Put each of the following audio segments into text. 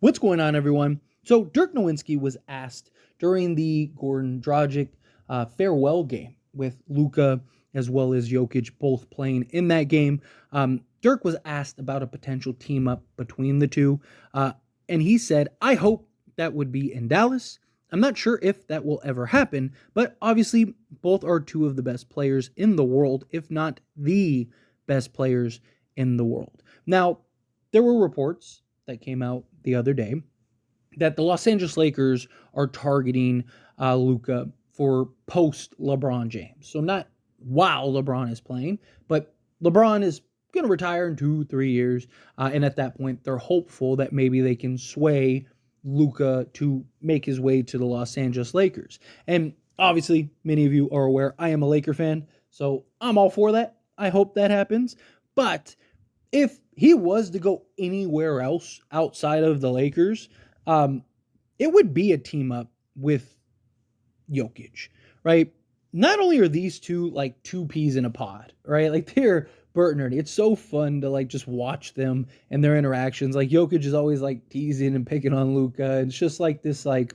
What's going on, everyone? So Dirk Nowitzki was asked during the Gordon Dragic farewell game with Luka as well as Jokic both playing in that game. Dirk was asked about a potential team up between the two, and he said, "I hope that would be in Dallas. I'm not sure if that will ever happen, but obviously both are two of the best players in the world, if not the best players in the world." Now, there were reports that came out the other day that the Los Angeles Lakers are targeting Luka for post LeBron James. So not while LeBron is playing, but LeBron is going to retire in 2-3 years, and at that point, they're hopeful that maybe they can sway Luka to make his way to the Los Angeles Lakers. And obviously, many of you are aware I am a Laker fan, so I'm all for that. I hope that happens, but if he was to go anywhere else outside of the Lakers, um, it would be a team up with Jokic, right? Not only are these two like two peas in a pod, right? Like they're Bert and Ernie. It's so fun to like just watch them and their interactions. Like Jokic is always like teasing and picking on Luka. It's just like this like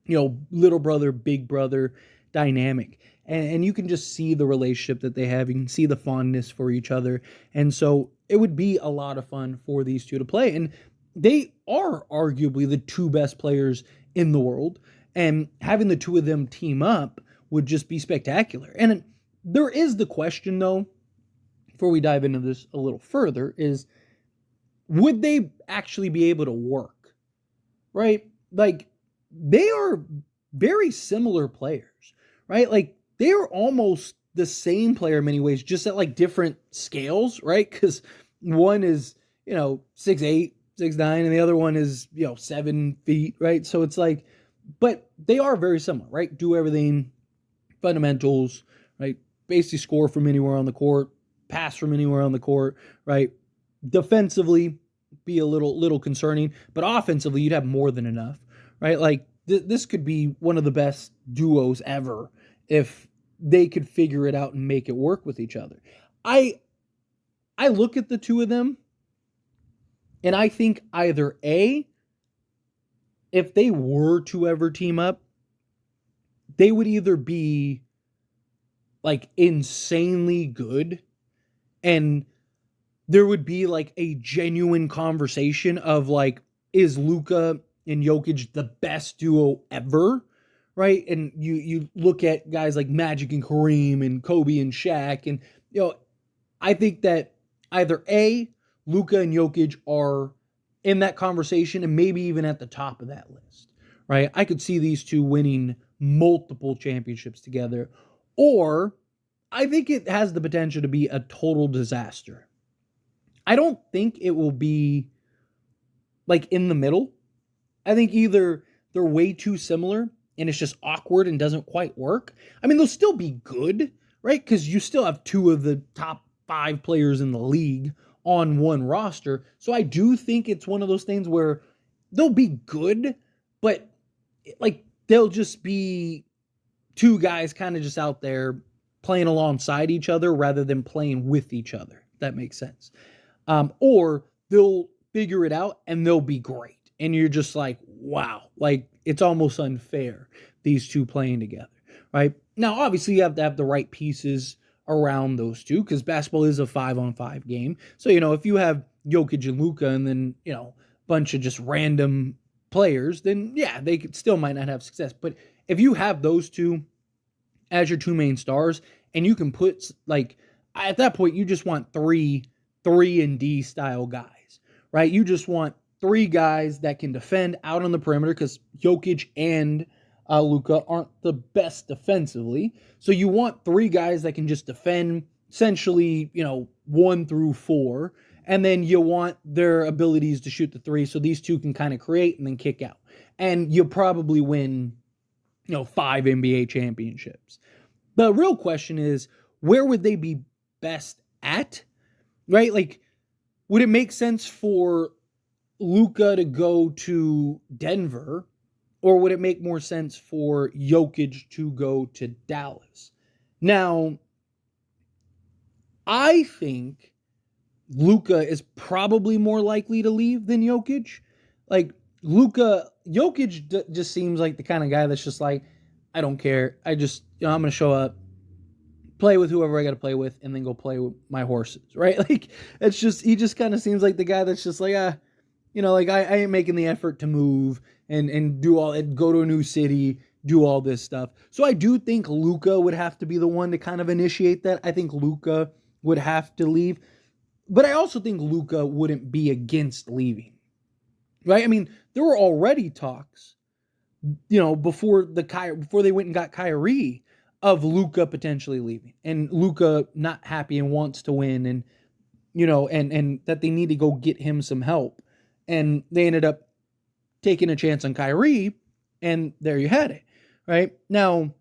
little brother, big brother dynamic. And you can just see the relationship that they have. You can see the fondness for each other. And so it would be a lot of fun for these two to play. And they are arguably the two best players in the world. And having the two of them team up would just be spectacular. And there is the question, though, before we dive into this a little further, is would they actually be able to work? Right? Like, they are very similar players, right? Like they are almost the same player in many ways, just at like different scales, right? Because one is, 6'8", 6'9", and the other one is, 7 feet, right? So it's like, but they are very similar, right? Do everything, fundamentals, right? Basically score from anywhere on the court, pass from anywhere on the court, right? Defensively, be a little concerning, but offensively, you'd have more than enough, right? Like this could be one of the best duos ever if they could figure it out and make it work with each other. I I look at the two of them and I think either A, if they were to ever team up, they would either be like insanely good and there would be like a genuine conversation of like, is Luka and Jokic the best duo ever? Right. And you look at guys like Magic and Kareem and Kobe and Shaq. And, I think that either A, Luka and Jokic are in that conversation and maybe even at the top of that list. Right. I could see these two winning multiple championships together. Or I think it has the potential to be a total disaster. I don't think it will be like in the middle. I think either they're way too similar and it's just awkward and doesn't quite work. I mean, they'll still be good, right? Because you still have two of the top five players in the league on one roster. So I do think it's one of those things where they'll be good, but like they'll just be two guys kind of just out there playing alongside each other rather than playing with each other. If that makes sense. Or they'll figure it out and they'll be great. And you're just like, wow, like it's almost unfair, these two playing together, right? Now, obviously, you have to have the right pieces around those two because basketball is a 5-on-5 game. So, if you have Jokic and Luka and then, a bunch of just random players, then yeah, they could still might not have success. But if you have those two as your two main stars and you can put like, at that point, you just want three and D style guys, right? You just want three guys that can defend out on the perimeter because Jokic and Luka aren't the best defensively. So you want three guys that can just defend essentially, 1 through 4. And then you want their abilities to shoot the three so these two can kind of create and then kick out. And you'll probably win, 5 NBA championships. The real question is, where would they be best at? Right? Like, would it make sense for Luka to go to Denver, or would it make more sense for Jokic to go to Dallas? Now, I think Luka is probably more likely to leave than Jokic. Like, Jokic just seems like the kind of guy that's just like, I don't care. I just, I'm going to show up, play with whoever I got to play with, and then go play with my horses, right? Like, it's just, he just kind of seems like the guy that's just like, like I ain't making the effort to move and do all it, go to a new city, do all this stuff. So I do think Luka would have to be the one to kind of initiate that. I think Luka would have to leave. But I also think Luka wouldn't be against leaving. Right? I mean, there were already talks, before they went and got Kyrie, of Luka potentially leaving, and Luka not happy and wants to win, and and that they need to go get him some help, and they ended up taking a chance on Kyrie, and there you had it. Right now,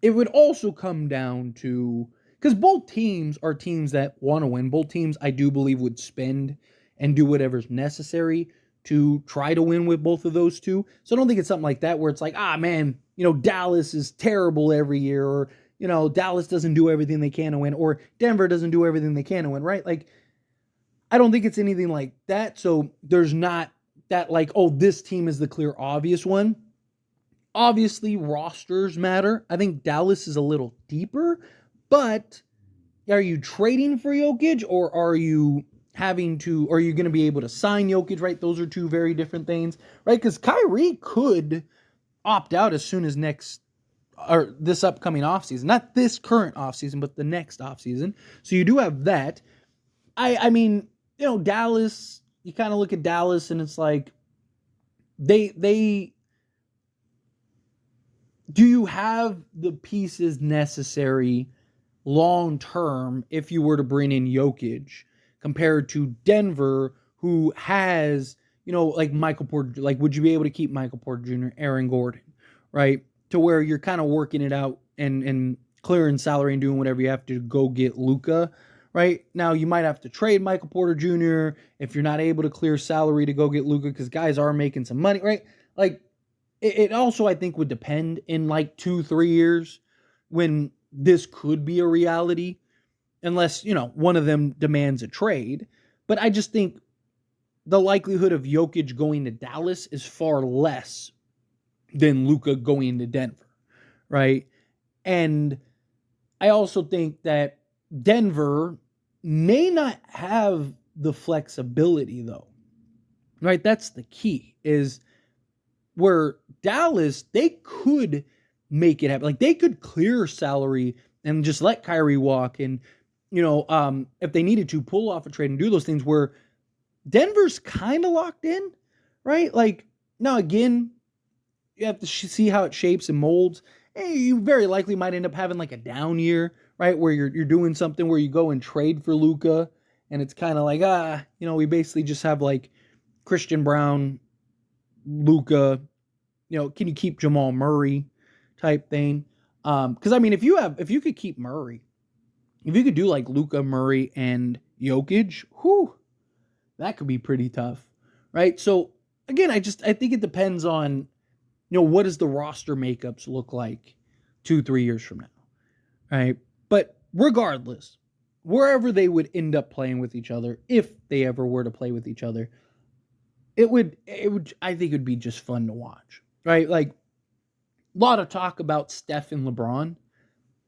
it would also come down to, because both teams are teams that want to win. Both teams, I do believe, would spend and do whatever's necessary to try to win with both of those two. So I don't think it's something like that where it's like, man, Dallas is terrible every year, or, Dallas doesn't do everything they can to win, or Denver doesn't do everything they can to win, right? Like, I don't think it's anything like that. So there's not that like, oh, this team is the clear obvious one. Obviously, rosters matter. I think Dallas is a little deeper, but are you trading for Jokic, or are you going to be able to sign Jokic, right? Those are two very different things, right? Because Kyrie could opt out as soon as this upcoming offseason. Not this current offseason, but the next offseason. So you do have that. I mean, Dallas, you kind of look at Dallas and it's like, do you have the pieces necessary long term if you were to bring in Jokic, compared to Denver, who has, like Michael Porter, like, would you be able to keep Michael Porter Jr., Aaron Gordon, right? To where you're kind of working it out and clearing salary and doing whatever you have to go get Luka, right? Now, you might have to trade Michael Porter Jr. if you're not able to clear salary to go get Luka, because guys are making some money, right? Like, it also, I think, would depend in like 2-3 years when this could be a reality, unless, one of them demands a trade. But I just think the likelihood of Jokic going to Dallas is far less than Luka going to Denver, right? And I also think that Denver may not have the flexibility, though, right? That's the key, is where Dallas, they could make it happen. Like, they could clear salary and just let Kyrie walk, and, if they needed to, pull off a trade and do those things, where Denver's kind of locked in, right? Like, now again, you have to see how it shapes and molds. And you very likely might end up having like a down year, right? Where you're doing something where you go and trade for Luka, and it's kind of like, we basically just have like Christian Brown, Luka, can you keep Jamal Murray type thing? Because I mean, if you could keep Murray, if you could do like Luka, Murray, and Jokic, that could be pretty tough, right? So again, I think it depends on, what does the roster makeups look like 2-3 years from now, right? But regardless, wherever they would end up playing with each other, if they ever were to play with each other, it would, I think it would be just fun to watch, right? Like, a lot of talk about Steph and LeBron,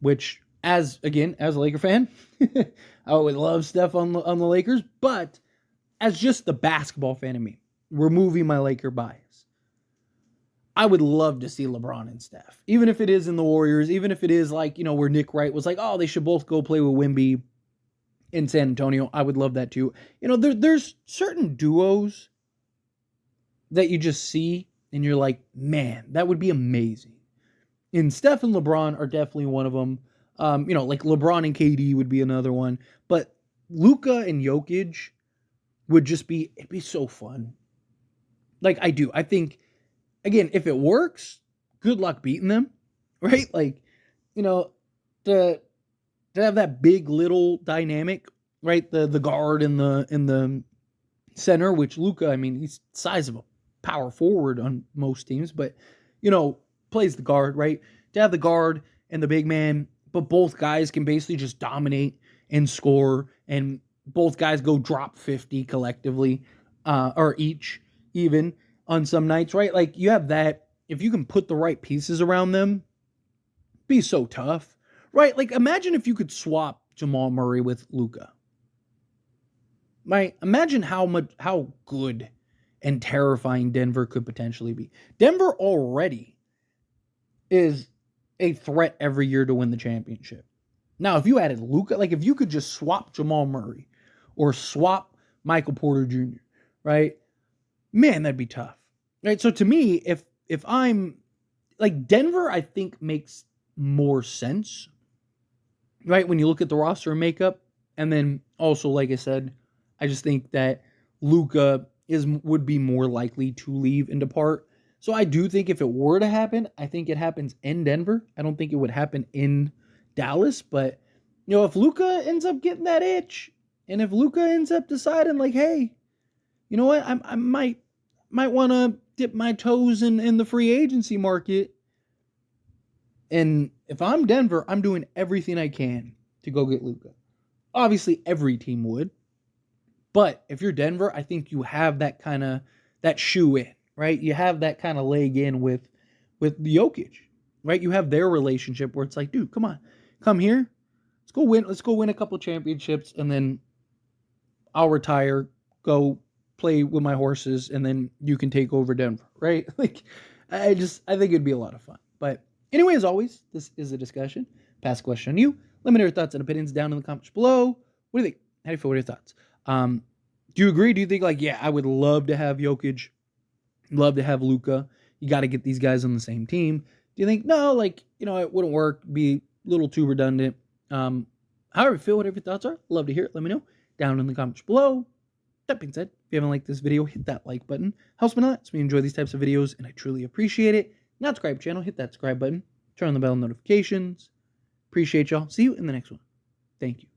which, as a Laker fan, I would love Steph on the Lakers, but as just the basketball fan of me, removing my Laker bias, I would love to see LeBron and Steph, even if it is in the Warriors, even if it is like, where Nick Wright was like, oh, they should both go play with Wemby in San Antonio. I would love that too. There's certain duos that you just see and you're like, man, that would be amazing. And Steph and LeBron are definitely one of them. Like LeBron and KD would be another one. But Luka and Jokic would just be, it'd be so fun. Like, I think, again, if it works, good luck beating them, right? Like, to have that big little dynamic, right? The guard and the center, which Luka, I mean, he's the size of a power forward on most teams, but, plays the guard, right? To have the guard and the big man, but both guys can basically just dominate and score, and both guys go drop 50 collectively. or each even on some nights, right? Like you have that. If you can put the right pieces around them, be so tough, right? Like imagine if you could swap Jamal Murray with Luka. Right? Imagine how good and terrifying Denver could potentially be. Denver already is a threat every year to win the championship. Now, if you added Luka, like if you could just swap Jamal Murray or swap Michael Porter Jr., right? Man, that'd be tough. Right? So to me, if I'm like Denver, I think makes more sense, right? When you look at the roster and makeup. And then also, like I said, I just think that Luka would be more likely to leave and depart. So I do think if it were to happen, I think it happens in Denver. I don't think it would happen in Dallas. But if Luka ends up getting that itch, and if Luka ends up deciding like, hey, you know what, I might want to dip my toes in the free agency market. And if I'm Denver, I'm doing everything I can to go get Luka. Obviously, every team would. But if you're Denver, I think you have that shoe in, right? You have that kind of leg in with Jokic, right? You have their relationship where it's like, dude, come on, come here, let's go win a couple championships, and then I'll retire, go play with my horses, and then you can take over Denver, right? Like, I think it'd be a lot of fun. But anyway, as always, this is a discussion. Pass the question on you. Let me know your thoughts and opinions down in the comments below. What do you think? How do you feel? What are your thoughts? Do you agree? Do you think like, yeah, I would love to have Jokic, love to have Luka. You got to get these guys on the same team. Do you think no, like it wouldn't work, be a little too redundant? However you feel, whatever your thoughts are, love to hear it. Let me know down in the comments below. That being said, if you haven't liked this video, hit that like button. Helps me a lot. So we enjoy these types of videos, and I truly appreciate it. Not subscribe to the channel, hit that subscribe button. Turn on the bell notifications. Appreciate y'all. See you in the next one. Thank you.